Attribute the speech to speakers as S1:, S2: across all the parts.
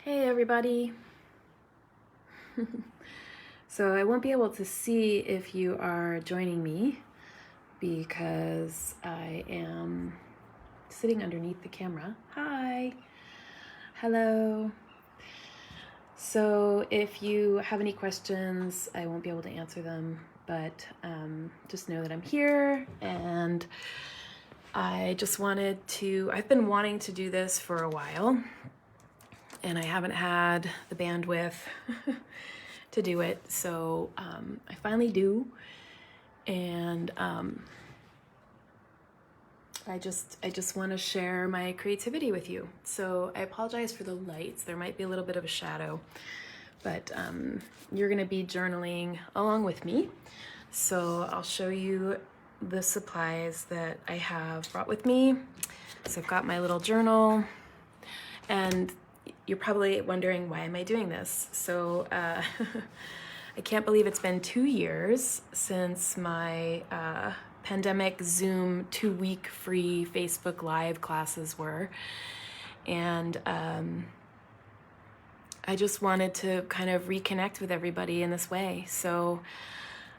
S1: Hey everybody! So I won't be able to see if you are joining me because I am sitting underneath the camera. Hi! Hello! So if you have any questions, I won't be able to answer them, but just know that I'm here, and I just wanted to, I've been wanting to do this for a while, and I haven't had the bandwidth to do it, so I finally do, and I just want to share my creativity with you. So I apologize for the lights. There might be a little bit of a shadow, but you're going to be journaling along with me. So I'll show you the supplies that I have brought with me. So I've got my little journal, and you're probably wondering, why am I doing this? So I can't believe it's been 2 years since my pandemic Zoom 2-week free Facebook Live classes were. And I just wanted to kind of reconnect with everybody in this way. So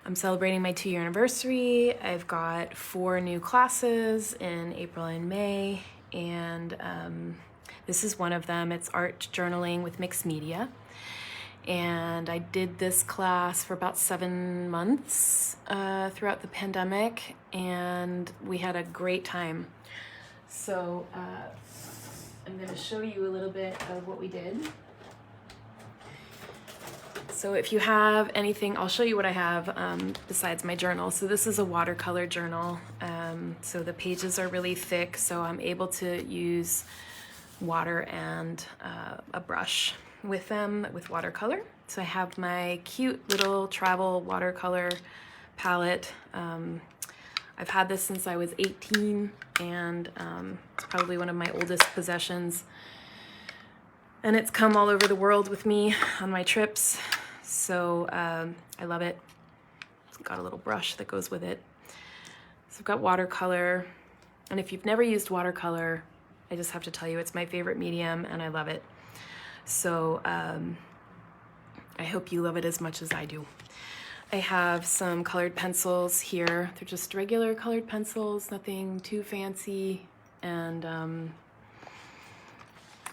S1: I'm celebrating my 2-year anniversary. I've got 4 new classes in April and May, and this is one of them. It's art journaling with mixed media. And I did this class for about 7 months throughout the pandemic, and we had a great time. So I'm going to show you a little bit of what we did. So if you have anything, I'll show you what I have besides my journal. So this is a watercolor journal. So the pages are really thick, so I'm able to use water and a brush with them with watercolor. So I have my cute little travel watercolor palette. I've had this since I was 18, and it's probably one of my oldest possessions. And it's come all over the world with me on my trips. So I love it. It's got a little brush that goes with it. So I've got watercolor. And if you've never used watercolor, I just have to tell you, it's my favorite medium and I love it. So I hope you love it as much as I do. I have some colored pencils here. They're just regular colored pencils, nothing too fancy. And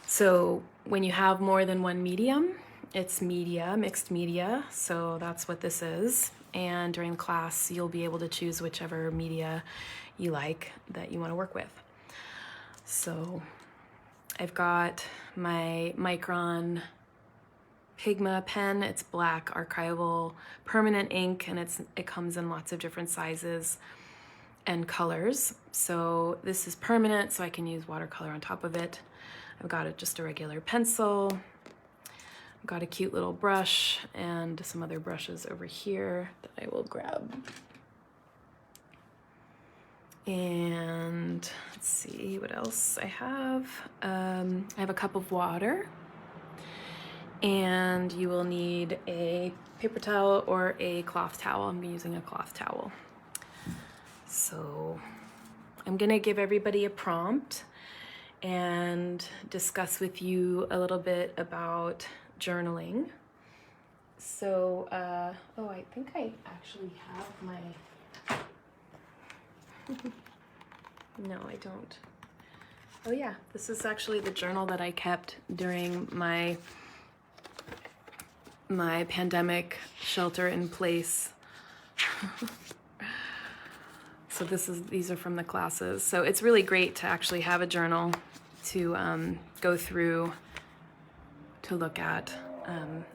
S1: so when you have more than one medium, it's media, mixed media. So that's what this is. And during class, you'll be able to choose whichever media you like that you want to work with. So I've got my Micron Pigma pen. It's black archival permanent ink, and it comes in lots of different sizes and colors. So this is permanent, so I can use watercolor on top of it. I've got just a regular pencil. I've got a cute little brush and some other brushes over here that I will grab. And let's see what else I have. I have a cup of water, and you will need a paper towel or a cloth towel. I'm using a cloth towel. So I'm gonna give everybody a prompt and discuss with you a little bit about journaling. So, oh, I think I actually have my, no, I don't. Oh yeah, this is actually the journal that I kept during my pandemic shelter in place. So these are from the classes. So it's really great to actually have a journal to go through, to look at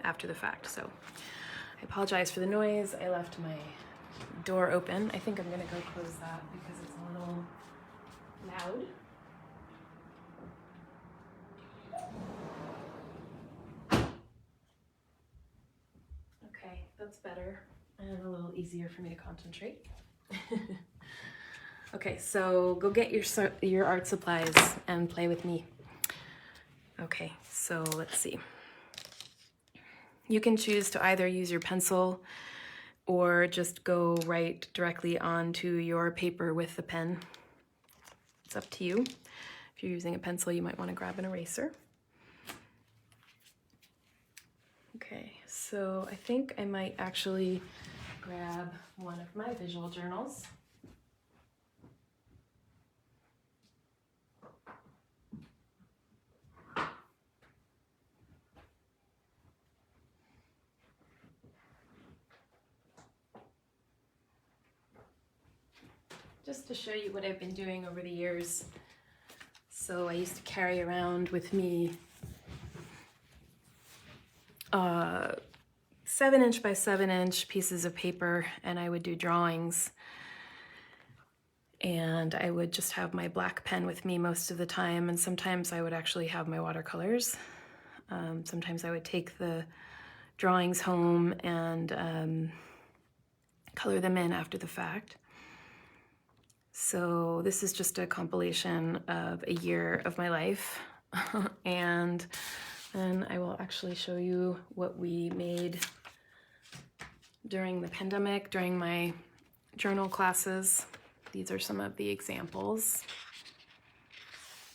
S1: after the fact. So I apologize for the noise. I left my door open. I think I'm gonna go close that because it's a little loud. Okay, that's better and a little easier for me to concentrate. Okay, so go get your art supplies and play with me. Okay, so let's see. You can choose to either use your pencil or just go right directly onto your paper with the pen. It's up to you. If you're using a pencil, you might want to grab an eraser. Okay, so I think I might actually grab one of my visual journals. Just to show you what I've been doing over the years. So I used to carry around with me 7" by 7" pieces of paper, and I would do drawings. And I would just have my black pen with me most of the time, and sometimes I would actually have my watercolors. Sometimes I would take the drawings home and color them in after the fact. So this is just a compilation of a year of my life. And then I will actually show you what we made during the pandemic, during my journal classes. These are some of the examples.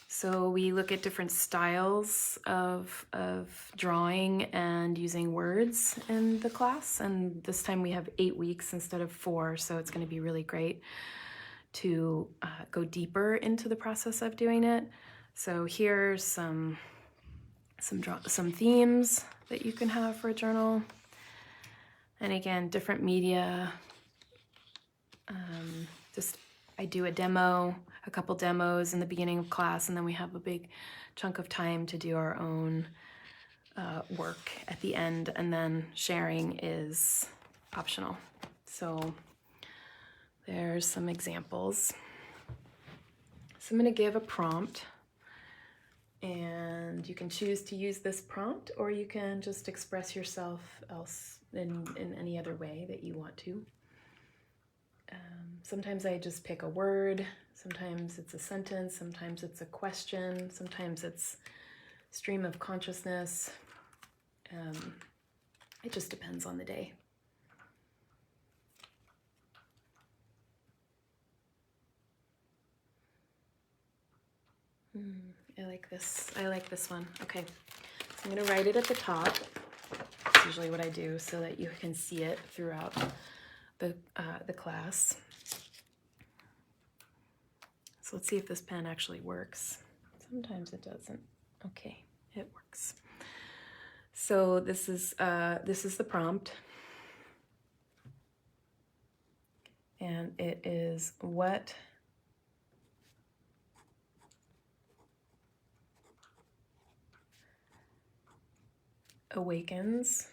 S1: So we look at different styles of drawing and using words in the class. And this time we have 8 weeks instead of 4, so it's going to be really great to go deeper into the process of doing it. So here's some themes that you can have for a journal. And again, different media. I do a couple demos in the beginning of class, and then we have a big chunk of time to do our own work at the end, and then sharing is optional. So there's some examples. So I'm going to give a prompt, and you can choose to use this prompt, or you can just express yourself else in any other way that you want to. Sometimes I just pick a word, sometimes it's a sentence, sometimes it's a question, sometimes it's stream of consciousness. It just depends on the day. I like this one. Okay, so I'm gonna write it at the top. That's usually what I do so that you can see it throughout the class. So let's see if this pen actually works. Sometimes it doesn't. Okay, it works. So this is the prompt, and it is what awakens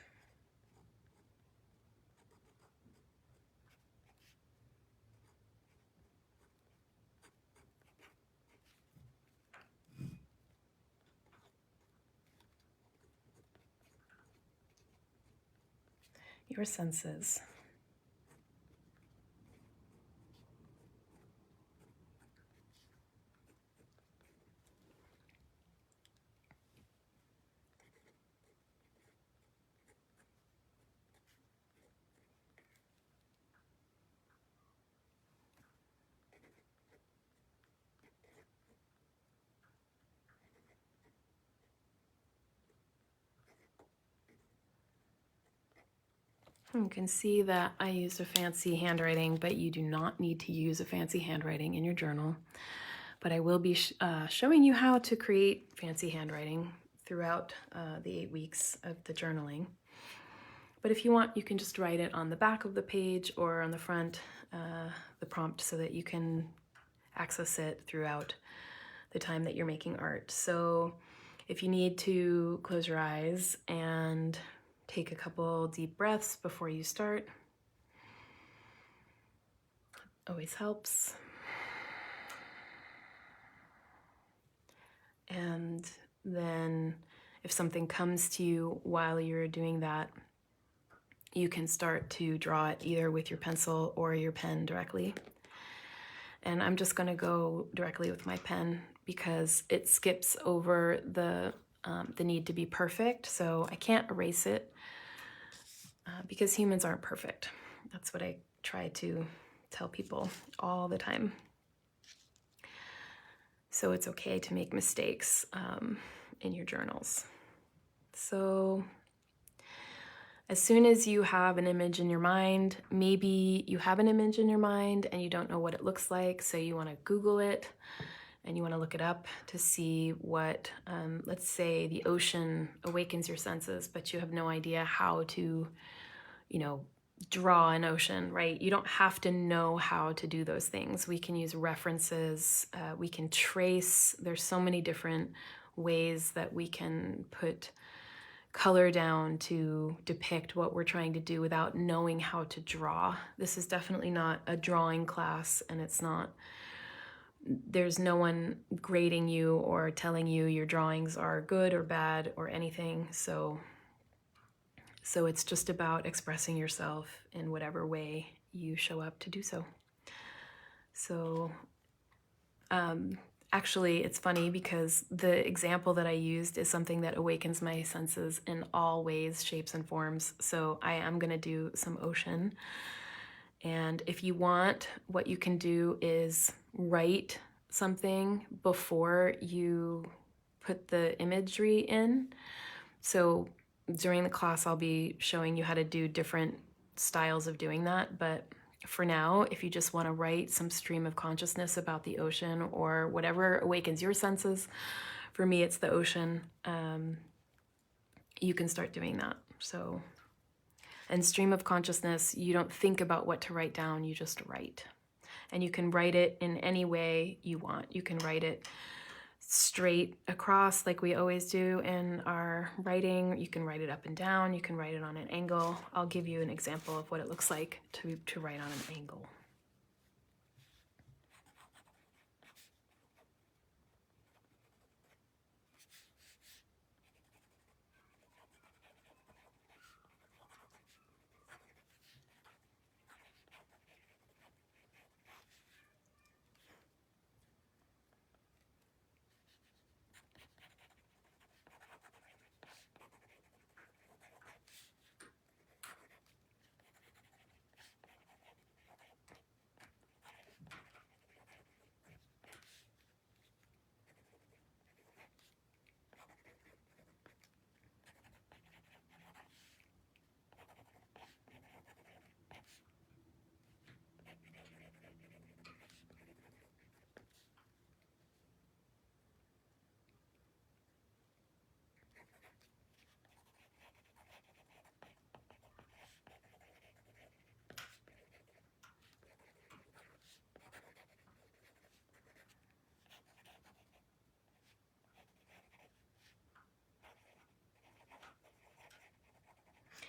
S1: your senses. You can see that I used a fancy handwriting, but you do not need to use a fancy handwriting in your journal. But I will be showing you how to create fancy handwriting throughout the 8 weeks of the journaling. But if you want, you can just write it on the back of the page or on the front, the prompt, so that you can access it throughout the time that you're making art. So if you need to, close your eyes and take a couple deep breaths before you start. Always helps. And then if something comes to you while you're doing that, you can start to draw it either with your pencil or your pen directly. And I'm just going to go directly with my pen because it skips over the need to be perfect. So I can't erase it because humans aren't perfect. That's what I try to tell people all the time. So it's okay to make mistakes in your journals. So As soon as you have an image in your mind, maybe you have an image in your mind and you don't know what it looks like, so you want to Google it and you want to look it up to see what, let's say the ocean awakens your senses, but you have no idea how to, draw an ocean, right? You don't have to know how to do those things. We can use references, we can trace. There's so many different ways that we can put color down to depict what we're trying to do without knowing how to draw. This is definitely not a drawing class, and there's no one grading you or telling you your drawings are good or bad or anything. So it's just about expressing yourself in whatever way you show up to do so. So actually, it's funny because the example that I used is something that awakens my senses in all ways, shapes, and forms. So I am going to do some ocean. And if you want, what you can do is write something before you put the imagery in. So during the class, I'll be showing you how to do different styles of doing that. But for now, if you just want to write some stream of consciousness about the ocean or whatever awakens your senses, for me, it's the ocean, you can start doing that. So, and stream of consciousness, you don't think about what to write down, you just write. And you can write it in any way you want. You can write it straight across like we always do in our writing. You can write it up and down. You can write it on an angle. I'll give you an example of what it looks like to write on an angle.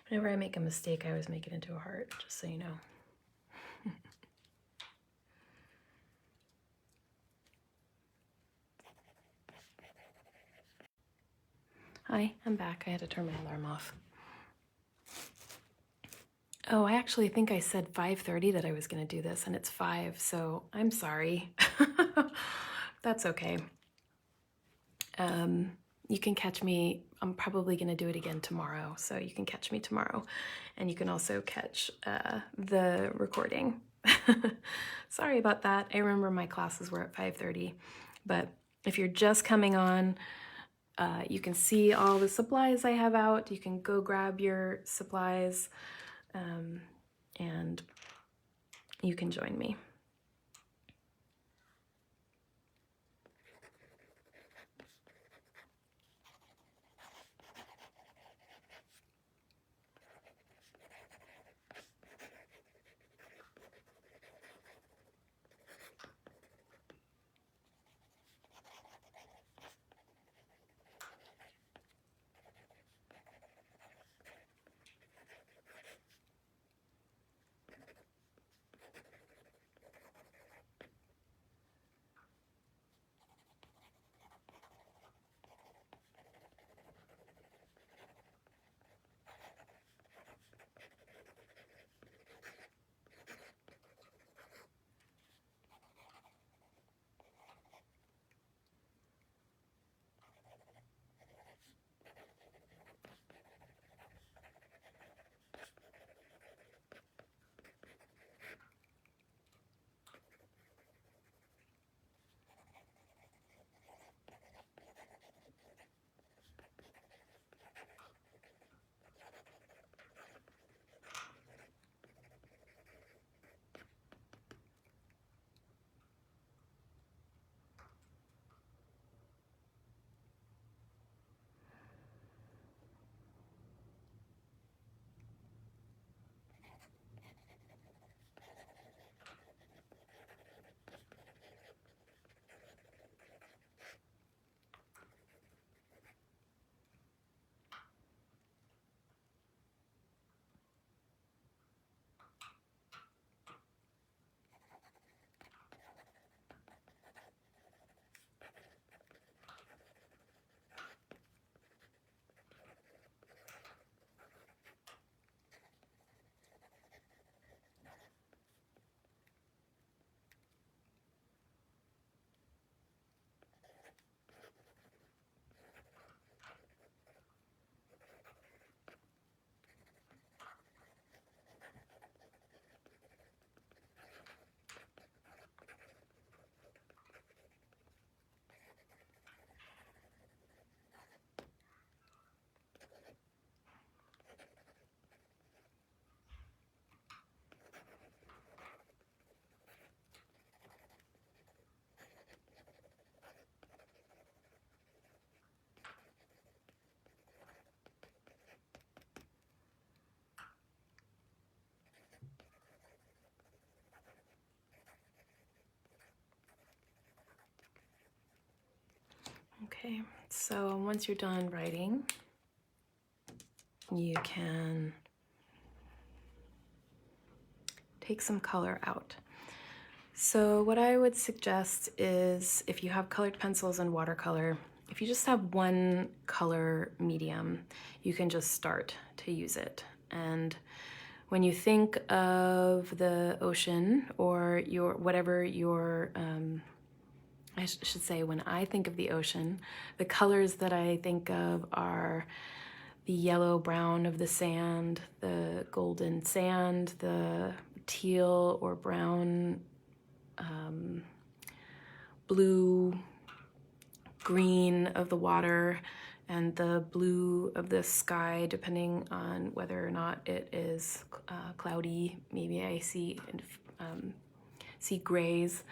S1: Whenever I make a mistake, I always make it into a heart, just so you know. Hi, I'm back. I had to turn my alarm off. Oh, I actually think I said 5:30 that I was going to do this, and it's 5, so I'm sorry. That's okay. You can catch me. I'm probably going to do it again tomorrow, so you can catch me tomorrow. And you can also catch the recording. Sorry about that. I remember my classes were at 5:30, but if you're just coming on, you can see all the supplies I have out. You can go grab your supplies, and you can join me. Okay, so once you're done writing, you can take some color out. So what I would suggest is, if you have colored pencils and watercolor, if you just have one color medium, you can just start to use it. And when you think of the ocean, or whatever your, I should say, when I think of the ocean, the colors that I think of are the yellow brown of the sand, the golden sand, the teal or brown, blue, green of the water, and the blue of the sky, depending on whether or not it is cloudy. Maybe I see grays,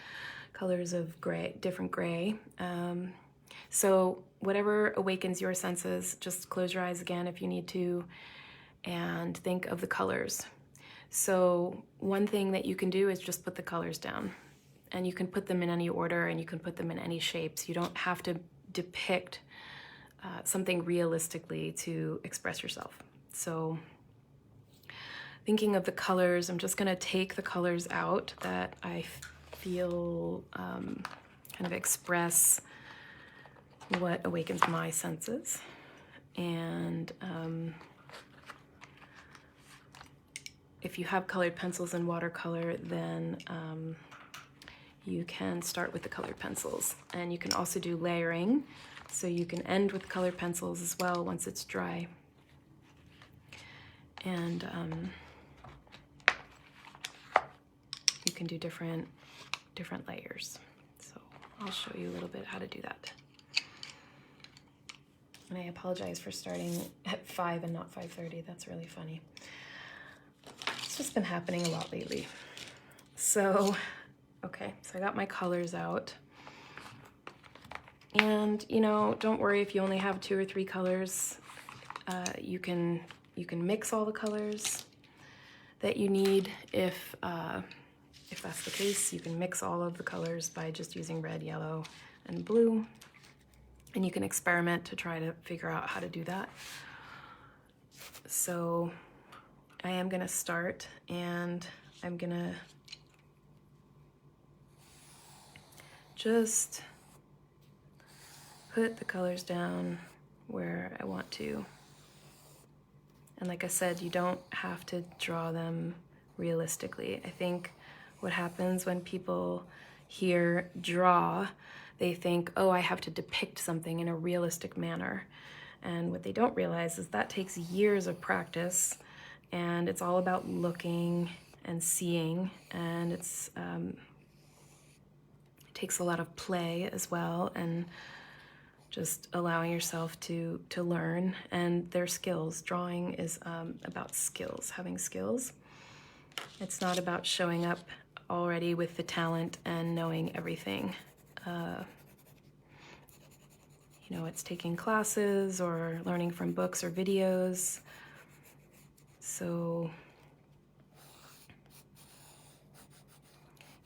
S1: colors of gray, different gray. So whatever awakens your senses, just close your eyes again if you need to, and think of the colors. So one thing that you can do is just put the colors down, and you can put them in any order, and you can put them in any shapes. You don't have to depict something realistically to express yourself. So thinking of the colors, I'm just gonna take the colors out that I feel kind of express what awakens my senses. And if you have colored pencils and watercolor, then you can start with the colored pencils. And you can also do layering, so you can end with colored pencils as well once it's dry. And you can do different layers. So I'll show you a little bit how to do that. And I apologize for starting at 5 and not 5:30. That's really funny. It's just been happening a lot lately. So, okay, so I got my colors out. And, you know, don't worry if you only have 2 or 3 colors. You can mix all the colors that you need. If that's the case, you can mix all of the colors by just using red, yellow, and blue. And you can experiment to try to figure out how to do that. So I am gonna start, and I'm gonna just put the colors down where I want to. And like I said, you don't have to draw them realistically. I think what happens when people hear draw, they think, oh, I have to depict something in a realistic manner. And what they don't realize is that takes years of practice, and it's all about looking and seeing, and it takes a lot of play as well, and just allowing yourself to learn. And their skills. Drawing is about skills, having skills. It's not about showing up already with the talent and knowing everything. You know, it's taking classes or learning from books or videos. So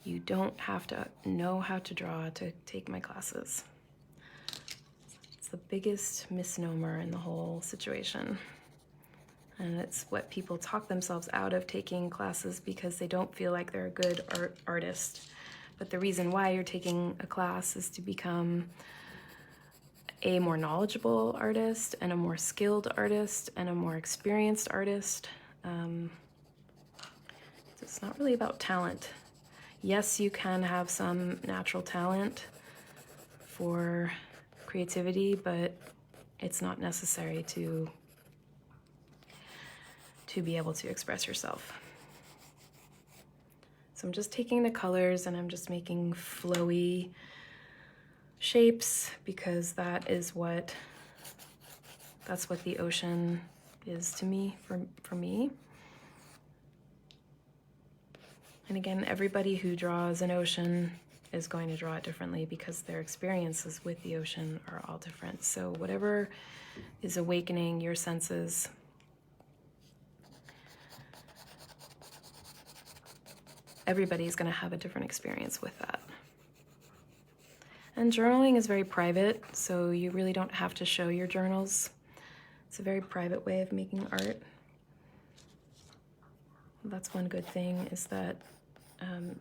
S1: you don't have to know how to draw to take my classes. It's the biggest misnomer in the whole situation. And it's what people talk themselves out of taking classes because they don't feel like they're a good artist. But the reason why you're taking a class is to become a more knowledgeable artist, and a more skilled artist, and a more experienced artist. It's not really about talent. Yes, you can have some natural talent for creativity, but it's not necessary to be able to express yourself. So I'm just taking the colors and I'm just making flowy shapes, because that's what the ocean is to me, for me. And again, everybody who draws an ocean is going to draw it differently, because their experiences with the ocean are all different. So whatever is awakening your senses, everybody's going to have a different experience with that. And journaling is very private, so you really don't have to show your journals. It's a very private way of making art. That's one good thing, is that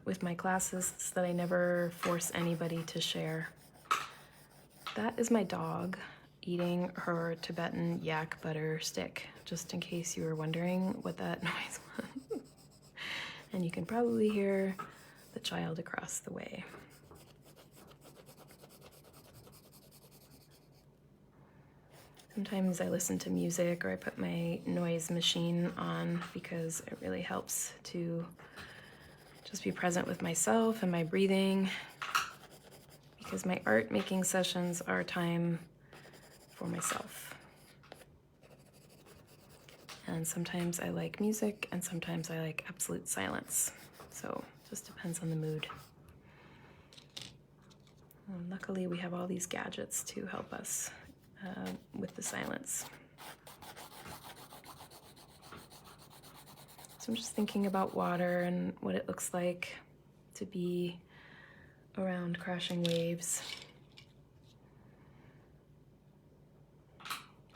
S1: with my classes, is that I never force anybody to share. That is my dog eating her Tibetan yak butter stick, just in case you were wondering what that noise was. And you can probably hear the child across the way. Sometimes I listen to music, or I put my noise machine on, because it really helps to just be present with myself and my breathing, because my art making sessions are time for myself. And sometimes I like music, and sometimes I like absolute silence. So it just depends on the mood. And luckily we have all these gadgets to help us with the silence. So I'm just thinking about water and what it looks like to be around crashing waves.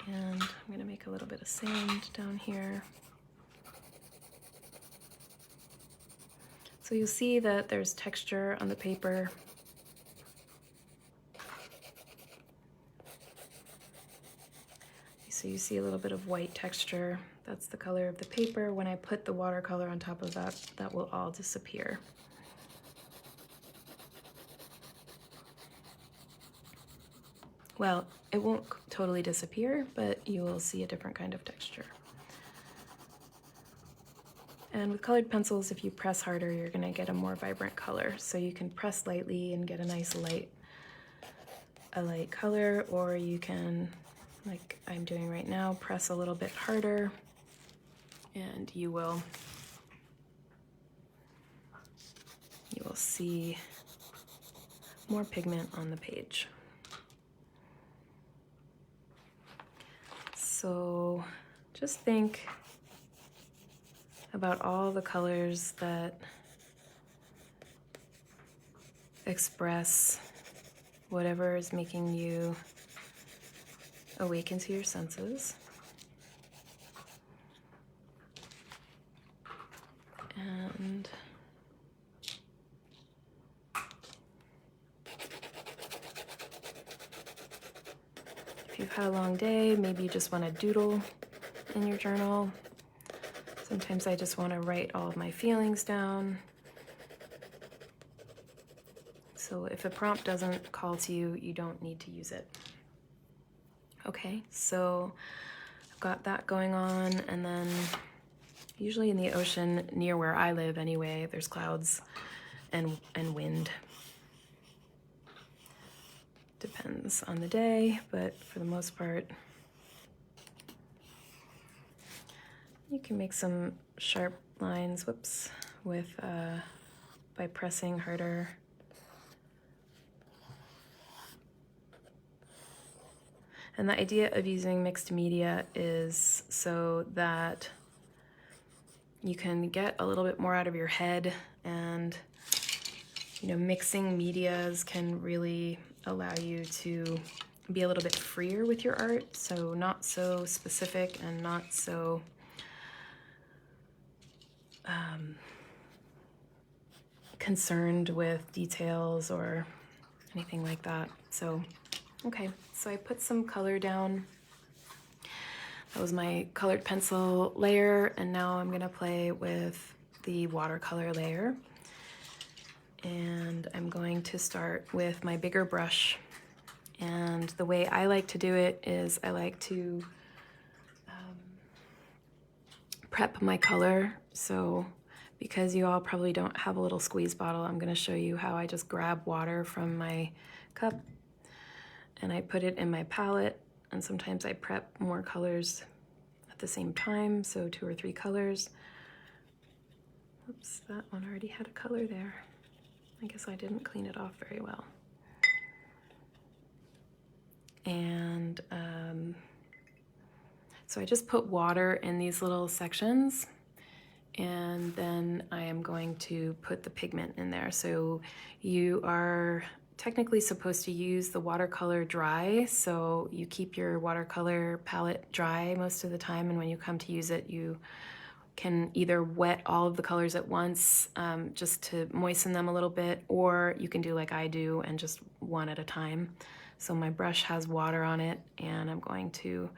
S1: And I'm going to make a little bit of sand down here. So you'll see that there's texture on the paper. So you see a little bit of white texture. That's the color of the paper. When I put the watercolor on top of that, that will all disappear. Well, it won't totally disappear, but you will see a different kind of texture. And with colored pencils, if you press harder, you're gonna get a more vibrant color. So you can press lightly and get a nice light color, or you can, like I'm doing right now, press a little bit harder, and you will see more pigment on the page. So just think about all the colors that express whatever is making you awaken to your senses. And if you've had a long day, maybe you just want to doodle in your journal. Sometimes I just want to write all of my feelings down. So if a prompt doesn't call to you, you don't need to use it. Okay, so I've got that going on, and then usually in the ocean, near where I live anyway, there's clouds and wind. Depends on the day, but for the most part, you can make some sharp lines, with by pressing harder. And the idea of using mixed media is so that you can get a little bit more out of your head, and mixing medias can really allow you to be a little bit freer with your art, so not so specific and not so concerned with details or anything like that. So okay, so I put some color down. That was my colored pencil layer, and now I'm gonna play with the watercolor layer. And I'm going to start with my bigger brush. And the way I like to do it is I like to prep my color. So because you all probably don't have a little squeeze bottle, I'm gonna show you how I just grab water from my cup and I put it in my palette, and sometimes I prep more colors at the same time, so 2 or 3 colors. Oops, that one already had a color there. I guess I didn't clean it off very well. And so I just put water in these little sections, and then I am going to put the pigment in there. So you are technically supposed to use the watercolor dry, so you keep your watercolor palette dry most of the time, and when you come to use it, you can either wet all of the colors at once just to moisten them a little bit, or you can do like I do and just one at a time. So my brush has water on it, and I'm going to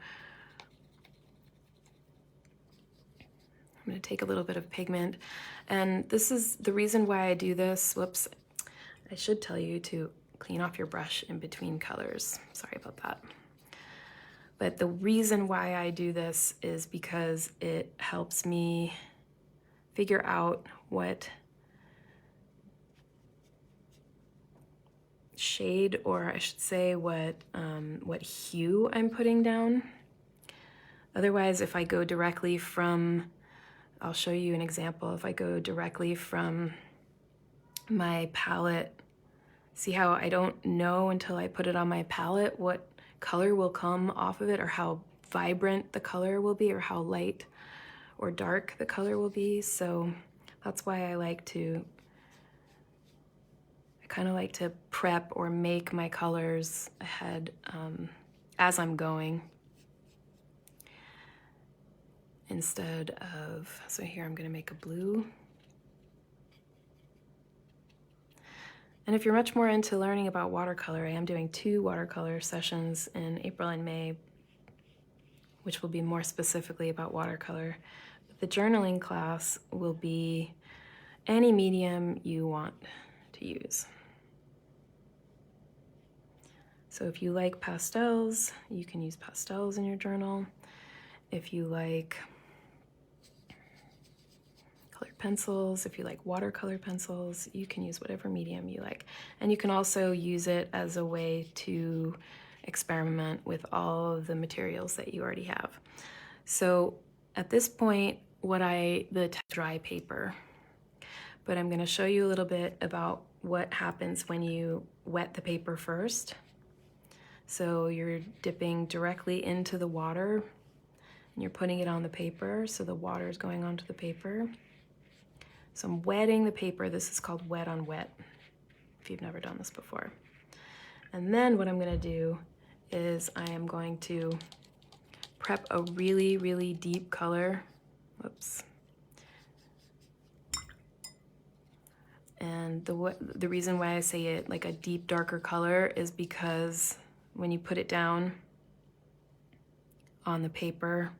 S1: take a little bit of pigment. And this is the reason why I do this. Whoops, I should tell you to clean off your brush in between colors. Sorry about that. But the reason why I do this is because it helps me figure out what shade, or I should say what hue I'm putting down. Otherwise, if I go directly from, I'll show you an example. If I go directly from my palette, see how I don't know until I put it on my palette what color will come off of it, or how vibrant the color will be, or how light or dark the color will be. So that's why I kind of like to prep or make my colors ahead as I'm going, instead of, so here I'm gonna make a blue. And if you're much more into learning about watercolor, I am doing 2 watercolor sessions in April and May, which will be more specifically about watercolor. But the journaling class will be any medium you want to use. So if you like pastels, you can use pastels in your journal. If you like colored pencils, if you like watercolor pencils, you can use whatever medium you like. And you can also use it as a way to experiment with all of the materials that you already have. So at this point, the dry paper, but I'm going to show you a little bit about what happens when you wet the paper first. So you're dipping directly into the water and you're putting it on the paper, so the water is going onto the paper. So I'm wetting the paper. This is called wet on wet, if you've never done this before. And then what I'm going to do is I am going to prep a really, really deep color. Whoops. And the reason why I say it like a deep, darker color is because when you put it down on the paper,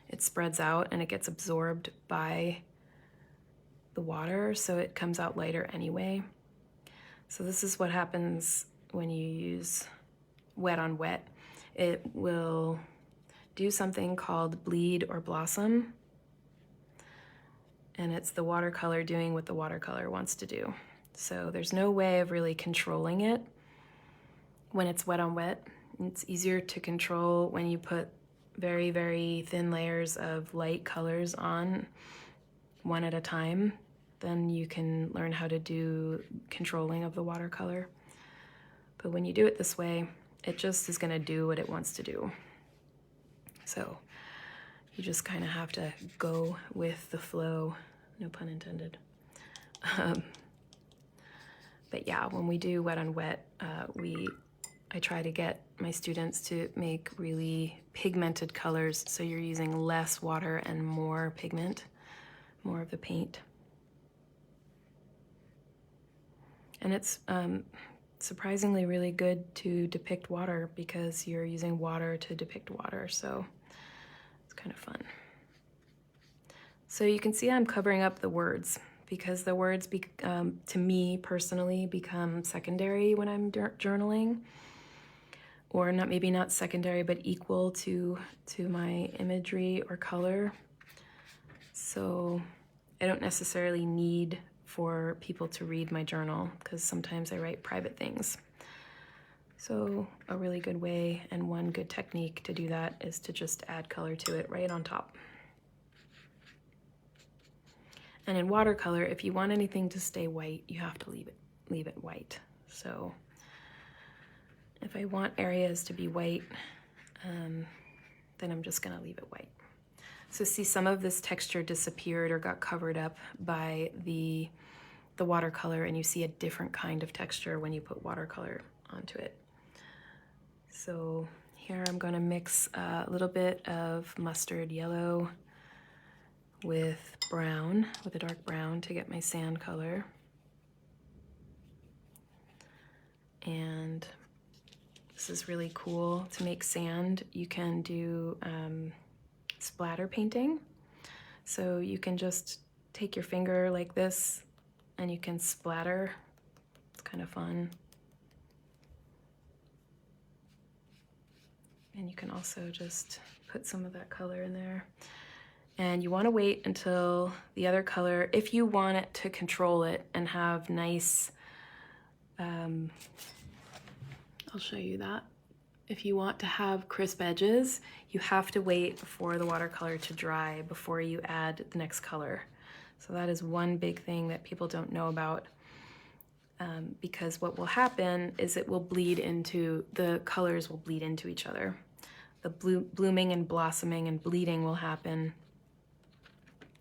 S1: it spreads out and it gets absorbed by the water, so it comes out lighter anyway. So this is what happens when you use wet on wet. It will do something called bleed or blossom, and it's the watercolor doing what the watercolor wants to do. So there's no way of really controlling it when it's wet on wet. It's easier to control when you put very, very thin layers of light colors on one at a time. Then you can learn how to do controlling of the watercolor. But when you do it this way, it just is gonna do what it wants to do. So you just kind of have to go with the flow, no pun intended. But yeah, when we do wet on wet, I try to get my students to make really pigmented colors, so you're using less water and more pigment, more of the paint. And it's surprisingly really good to depict water because you're using water to depict water, so it's kind of fun. So you can see I'm covering up the words because the words, to me personally, become secondary when I'm journaling, or maybe not secondary, but equal to my imagery or color. So I don't necessarily need for people to read my journal because sometimes I write private things. So a really good way and one good technique to do that is to just add color to it right on top. And in watercolor, if you want anything to stay white, you have to leave it white. So if I want areas to be white, then I'm just gonna leave it white. So see, some of this texture disappeared or got covered up by the the watercolor and you see a different kind of texture when you put watercolor onto it. So here I'm going to mix a little bit of mustard yellow with brown, with a dark brown to get my sand color. And this is really cool to make sand. You can do splatter painting. So you can just take your finger like this and you can splatter. It's kind of fun. And you can also just put some of that color in there. And you want to wait until the other color, if you want it to control it and have nice, I'll show you that. If you want to have crisp edges, you have to wait for the watercolor to dry before you add the next color. So that is one big thing that people don't know about, because what will happen is it will bleed into, the colors will bleed into each other. The blooming and blossoming and bleeding will happen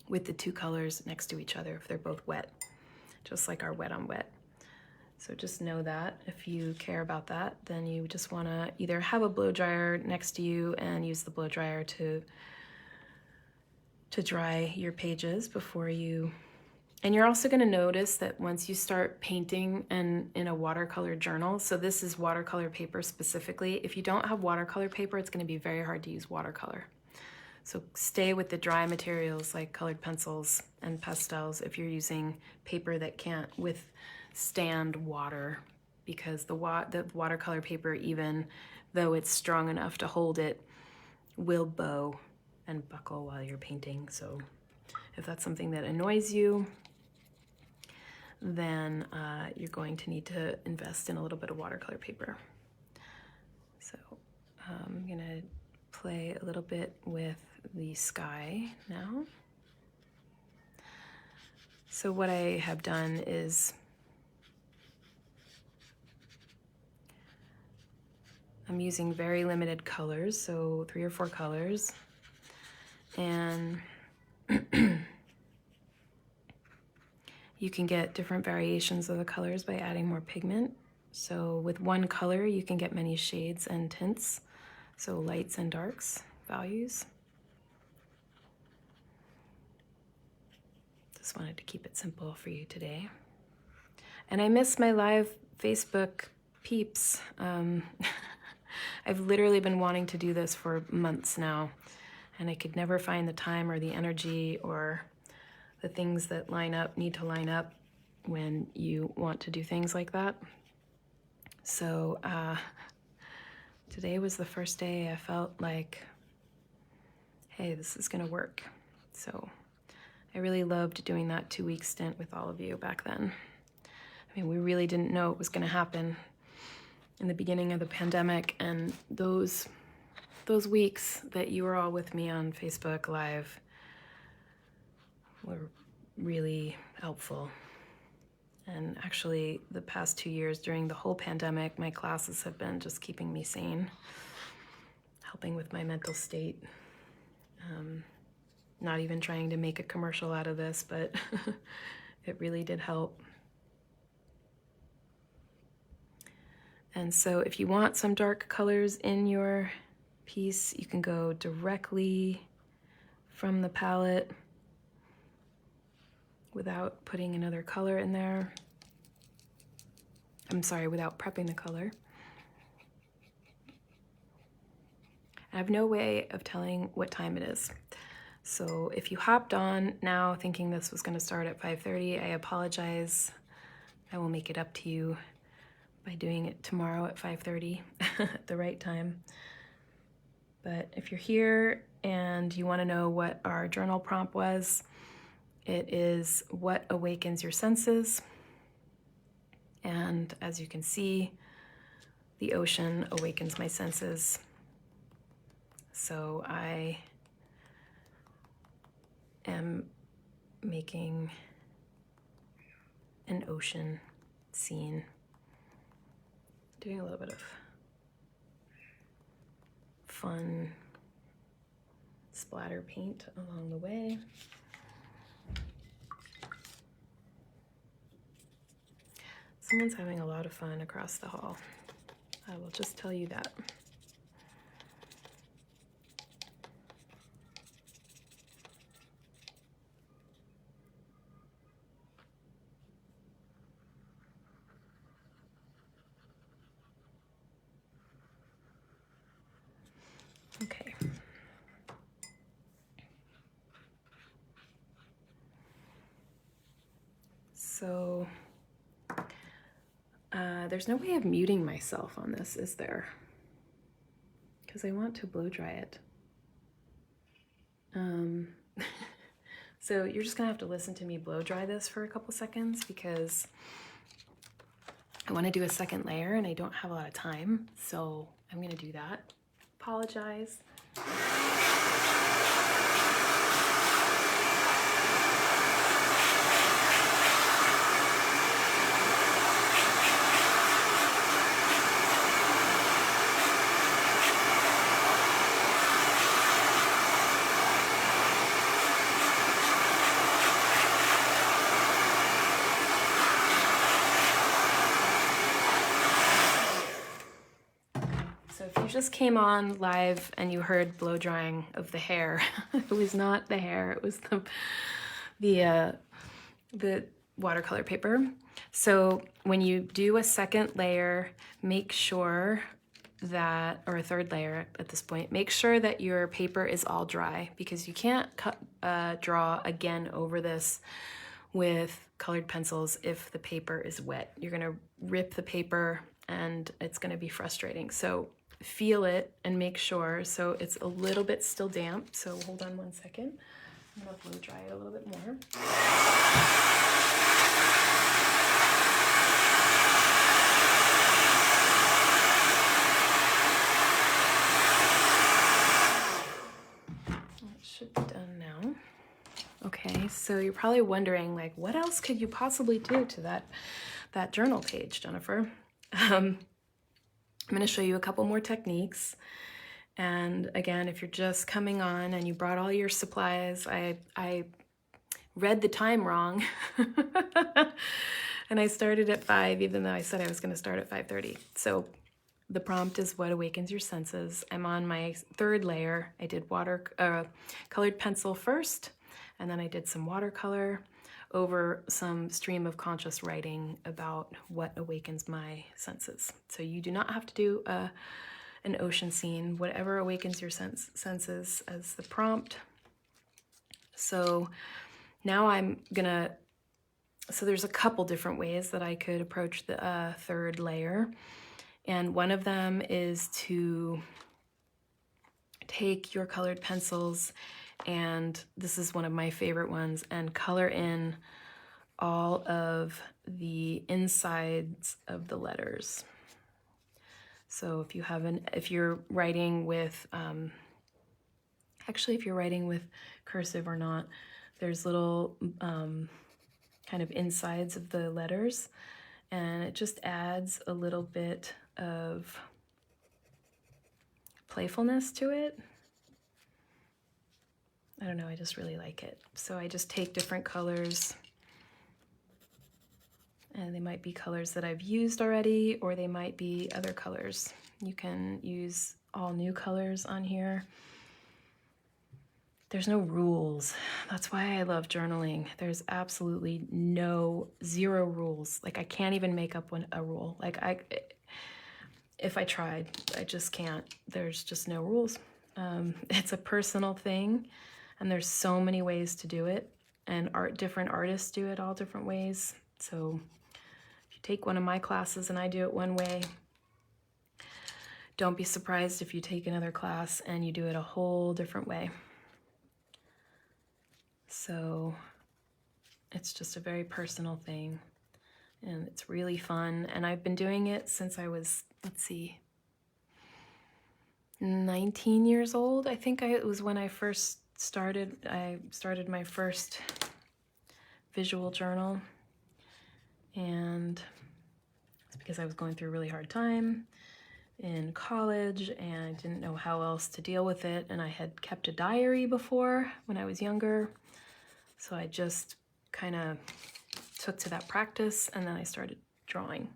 S1: with the two colors next to each other if they're both wet, just like our wet on wet. So just know that if you care about that, then you just want to either have a blow dryer next to you and use the blow dryer to dry your pages before you. And you're also going to notice that once you start painting in a watercolor journal, so this is watercolor paper specifically, if you don't have watercolor paper, it's going to be very hard to use watercolor. So stay with the dry materials like colored pencils and pastels if you're using paper that can't withstand water, because the watercolor paper, even though it's strong enough to hold it, will bow and buckle while you're painting. So if that's something that annoys you, then you're going to need to invest in a little bit of watercolor paper. So I'm gonna play a little bit with the sky now. So what I have done is I'm using very limited colors, so 3 or 4 colors, and you can get different variations of the colors by adding more pigment. So with one color you can get many shades and tints, so lights and darks values. Just wanted to keep it simple for you today. And I miss my live Facebook peeps. I've literally been wanting to do this for months now, and I could never find the time or the energy or the things that need to line up when you want to do things like that. So today was the first day I felt like, hey, this is gonna work. So I really loved doing that 2-week stint with all of you back then. I mean, we really didn't know it was gonna happen in the beginning of the pandemic, and those weeks that you were all with me on Facebook Live were really helpful. And actually, the past 2 years during the whole pandemic, my classes have been just keeping me sane, helping with my mental state. Not even trying to make a commercial out of this, but it really did help. And so if you want some dark colors in your piece, you can go directly from the palette without putting another color in there. I'm sorry, without prepping the color. I have no way of telling what time it is. So if you hopped on now thinking this was gonna start at 5:30, I apologize. I will make it up to you by doing it tomorrow at 5:30 at the right time. But if you're here and you wanna know what our journal prompt was, it is what awakens your senses. And as you can see, the ocean awakens my senses. So I am making an ocean scene, doing a little bit of fun splatter paint along the way. Someone's having a lot of fun across the hall. I will just tell you that. Okay. So there's no way of muting myself on this, is there? Because I want to blow dry it. So you're just gonna have to listen to me blow dry this for a couple seconds because I want to do a second layer and I don't have a lot of time, so I'm gonna do that. Apologize. If you just came on live and you heard blow drying of the hair, it was not the hair, it was the watercolor paper. So when you do a second layer, make sure that, or a third layer at this point, make sure that your paper is all dry because you can't draw again over this with colored pencils if the paper is wet. You're gonna rip the paper and it's gonna be frustrating. So feel it and make sure. So it's a little bit still damp. So hold on one second. I'm gonna blow dry it a little bit more. It should be done now. Okay, so you're probably wondering, like, what else could you possibly do to that journal page, Jennifer? I'm going to show you a couple more techniques. And again, if you're just coming on and you brought all your supplies, I read the time wrong. And I started at 5, even though I said I was going to start at 5:30. So the prompt is what awakens your senses. I'm on my third layer. I did colored pencil first, and then I did some watercolor over some stream of conscious writing about what awakens my senses. So you do not have to do an ocean scene, whatever awakens your senses as the prompt. So now so there's a couple different ways that I could approach the third layer. And one of them is to take your colored pencils, and this is one of my favorite ones, and color in all of the insides of the letters. So if you're writing with, actually if you're writing with cursive or not, there's little kind of insides of the letters, and it just adds a little bit of playfulness to it. I don't know, I just really like it. So I just take different colors, and they might be colors that I've used already, or they might be other colors. You can use all new colors on here. There's no rules. That's why I love journaling. There's absolutely zero rules. Like I can't even make up a rule. Like if I tried, I just can't. There's just no rules. It's a personal thing. And there's so many ways to do it, and different artists do it all different ways. So if you take one of my classes and I do it one way, don't be surprised if you take another class and you do it a whole different way. So it's just a very personal thing, and it's really fun. And I've been doing it since I was, 19 years old. I think it was when I first started. I started my first visual journal, and it's because I was going through a really hard time in college and I didn't know how else to deal with it. And I had kept a diary before when I was younger, so I just kind of took to that practice, and then I started drawing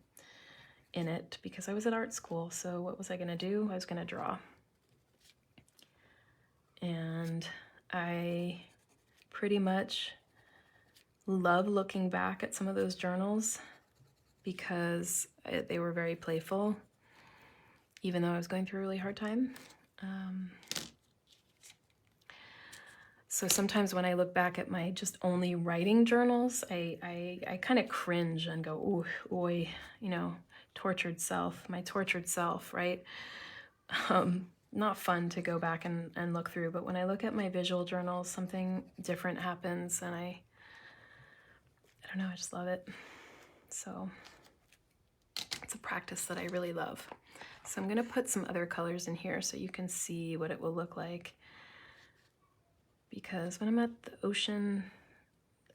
S1: in it because I was at art school. So what was I gonna do? I was gonna draw. And I pretty much love looking back at some of those journals because they were very playful, even though I was going through a really hard time. So sometimes when I look back at my just only writing journals, I kind of cringe and go, ooh, oi, you know, tortured self, my tortured self, right? Not fun to go back and look through, but when I look at my visual journals, something different happens, and I don't know, I just love it. So it's a practice that I really love. So I'm gonna put some other colors in here so you can see what it will look like. Because when I'm at the ocean,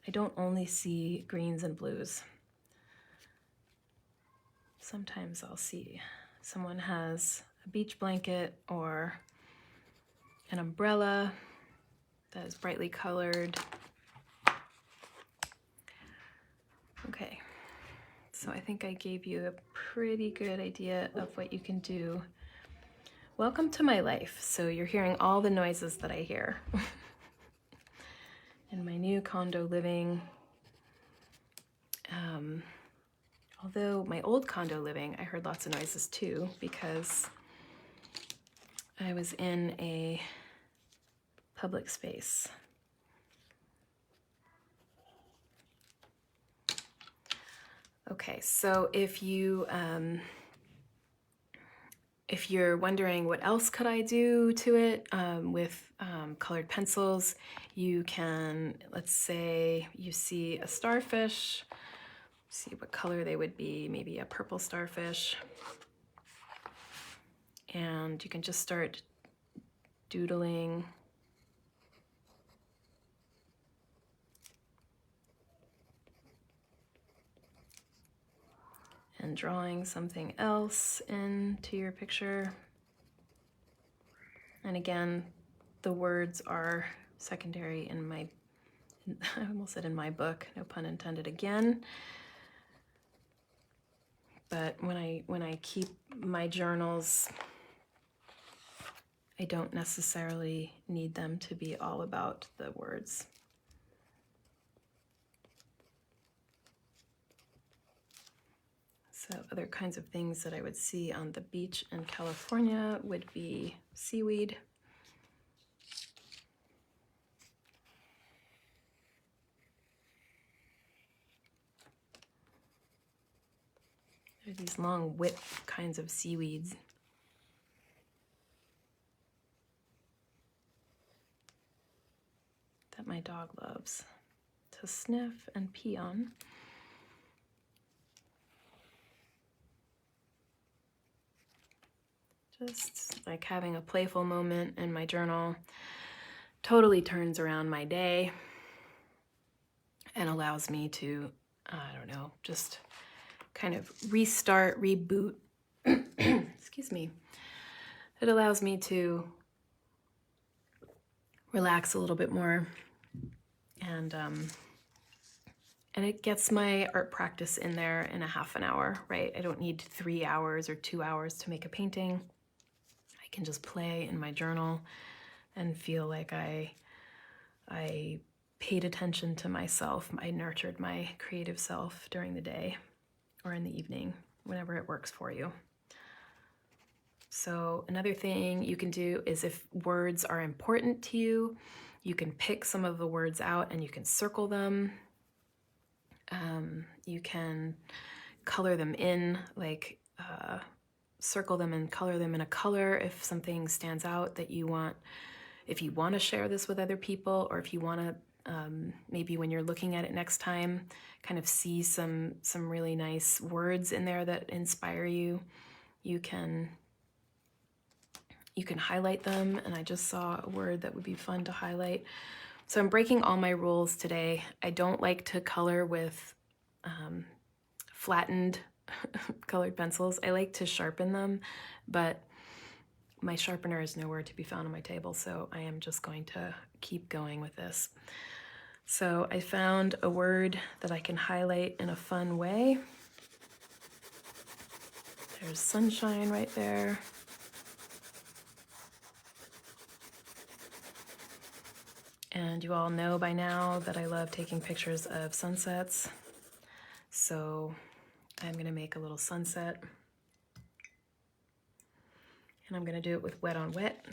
S1: I don't only see greens and blues. Sometimes I'll see someone has a beach blanket or an umbrella that is brightly colored. Okay, so I think I gave you a pretty good idea of what you can do. Welcome to my life. So you're hearing all the noises that I hear. In my new condo living. Although my old condo living, I heard lots of noises too because I was in a public space. Okay, so if you're wondering what else could I do to it with colored pencils, you can, let's say you see a starfish, see what color they would be, maybe a purple starfish. And you can just start doodling. And drawing something else into your picture. And again, the words are secondary in my, I almost said in my book, no pun intended again. But when I keep my journals, I don't necessarily need them to be all about the words. So other kinds of things that I would see on the beach in California would be seaweed. There are these long whip kinds of seaweeds. That my dog loves to sniff and pee on. Just like having a playful moment in my journal totally turns around my day and allows me to, I don't know, just kind of restart, reboot. Excuse me. It allows me to relax a little bit more, and it gets my art practice in there in a half an hour, right? I don't need 3 hours or 2 hours to make a painting. I can just play in my journal and feel like I paid attention to myself. I nurtured my creative self during the day or in the evening, whenever it works for you. So another thing you can do is if words are important to you, you can pick some of the words out and you can circle them. You can color them in, like circle them and color them in a color if something stands out that you want, if you want to share this with other people, or if you want to maybe when you're looking at it next time, kind of see some really nice words in there that inspire you. You can highlight them, and I just saw a word that would be fun to highlight. So I'm breaking all my rules today. I don't like to color with flattened colored pencils. I like to sharpen them, but my sharpener is nowhere to be found on my table, so I am just going to keep going with this. So I found a word that I can highlight in a fun way. There's sunshine right there. And you all know by now that I love taking pictures of sunsets. So I'm gonna make a little sunset. And I'm gonna do it with wet on wet.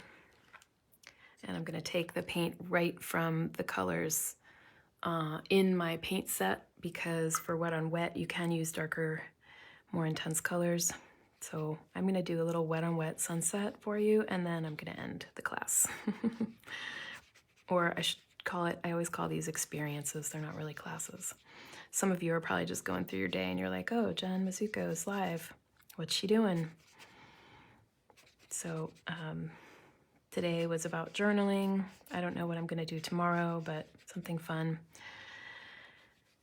S1: And I'm gonna take the paint right from the colors in my paint set, because for wet on wet, you can use darker, more intense colors. So I'm gonna do a little wet on wet sunset for you, and then I'm gonna end the class. Or I should call it, I always call these experiences, they're not really classes. Some of you are probably just going through your day and you're like, oh, Jen Mizuko's live. What's she doing? So today was about journaling. I don't know what I'm gonna do tomorrow, but something fun.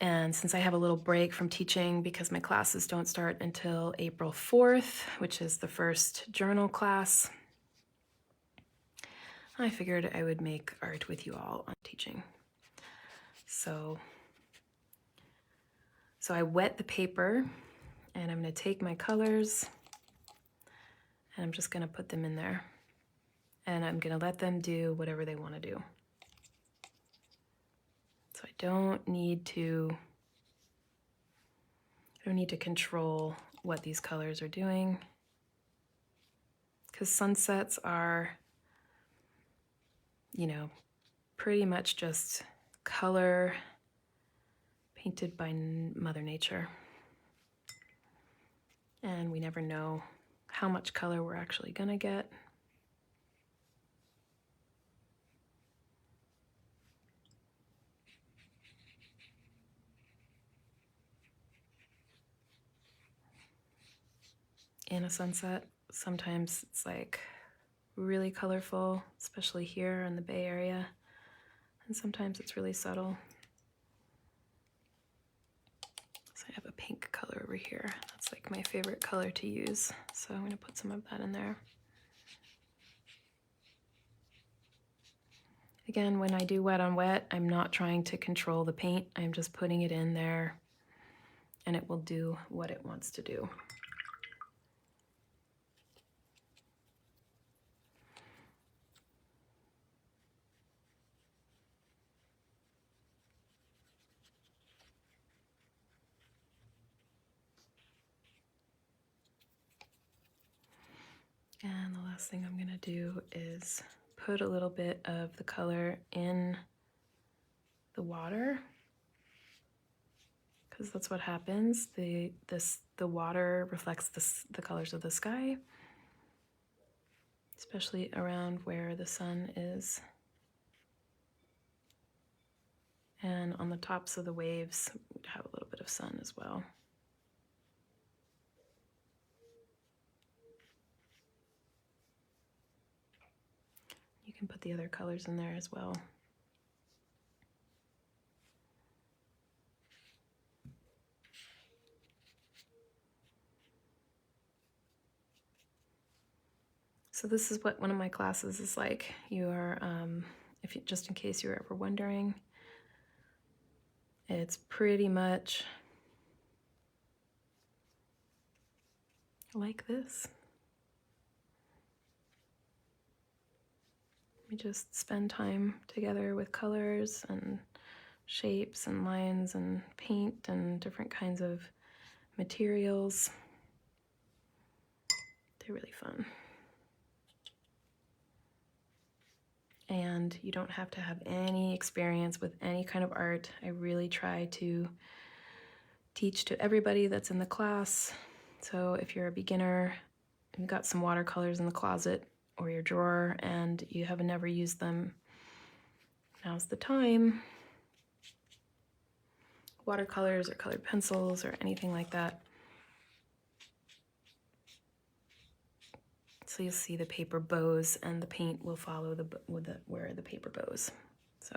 S1: And since I have a little break from teaching because my classes don't start until April 4th, which is the first journal class, I figured I would make art with you all on teaching. So I wet the paper, and I'm gonna take my colors and I'm just gonna put them in there. And I'm gonna let them do whatever they wanna do. So I don't need to control what these colors are doing, because sunsets are, you know, pretty much just color painted by Mother Nature. And we never know how much color we're actually gonna get. In a sunset, sometimes it's like really colorful, especially here in the Bay Area, and sometimes it's really subtle. So I have a pink color over here. That's like my favorite color to use, so I'm gonna put some of that in there. Again, when I do wet on wet, I'm not trying to control the paint, I'm just putting it in there and it will do what it wants to do. And the last thing I'm gonna do is put a little bit of the color in the water, because that's what happens. The water reflects the colors of the sky, especially around where the sun is. And on the tops of the waves, we'd have a little bit of sun as well. You can put the other colors in there as well. So this is what one of my classes is like. You are, just in case you were ever wondering, it's pretty much like this. We just spend time together with colors and shapes and lines and paint and different kinds of materials. They're really fun. And you don't have to have any experience with any kind of art. I really try to teach to everybody that's in the class. So if you're a beginner and you've got some watercolors in the closet or your drawer and you have never used them, now's the time. Watercolors or colored pencils or anything like that. So you'll see the paper bows and the paint will follow where the paper bows. So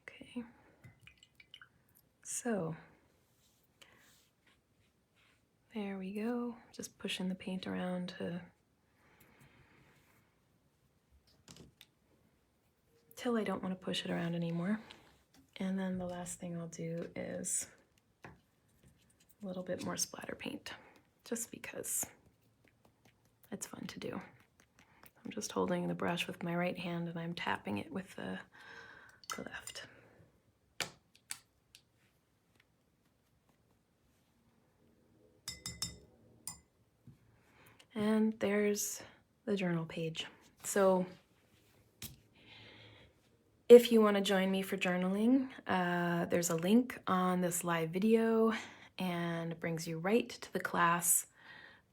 S1: okay. So there we go. Just pushing the paint around till I don't want to push it around anymore. And then the last thing I'll do is a little bit more splatter paint, just because it's fun to do. I'm just holding the brush with my right hand and I'm tapping it with the left. And there's the journal page. So if you want to join me for journaling, there's a link on this live video and it brings you right to the class.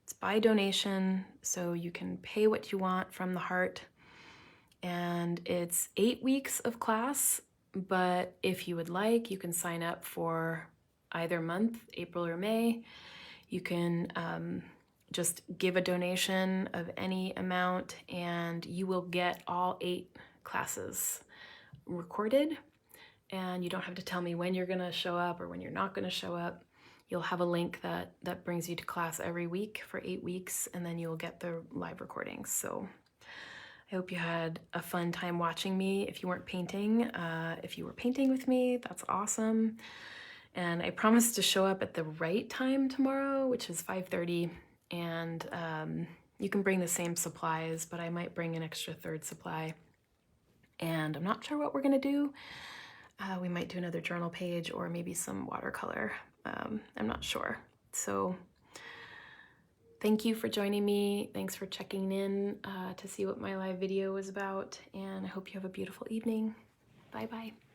S1: It's by donation, so you can pay what you want from the heart. And it's 8 weeks of class, but if you would like, you can sign up for either month, April or May. You can just give a donation of any amount and you will get all 8 classes recorded, and you don't have to tell me when you're gonna show up or when you're not gonna show up. You'll have a link that brings you to class every week for 8 weeks, and then you'll get the live recordings. So I hope you had a fun time watching me. If you weren't painting, if you were painting with me, that's awesome. And I promise to show up at the right time tomorrow, which is 5:30, and you can bring the same supplies, but I might bring an extra 3rd supply. And I'm not sure what we're gonna do. We might do another journal page or maybe some watercolor. I'm not sure. So thank you for joining me. Thanks for checking in to see what my live video was about. And I hope you have a beautiful evening. Bye-bye.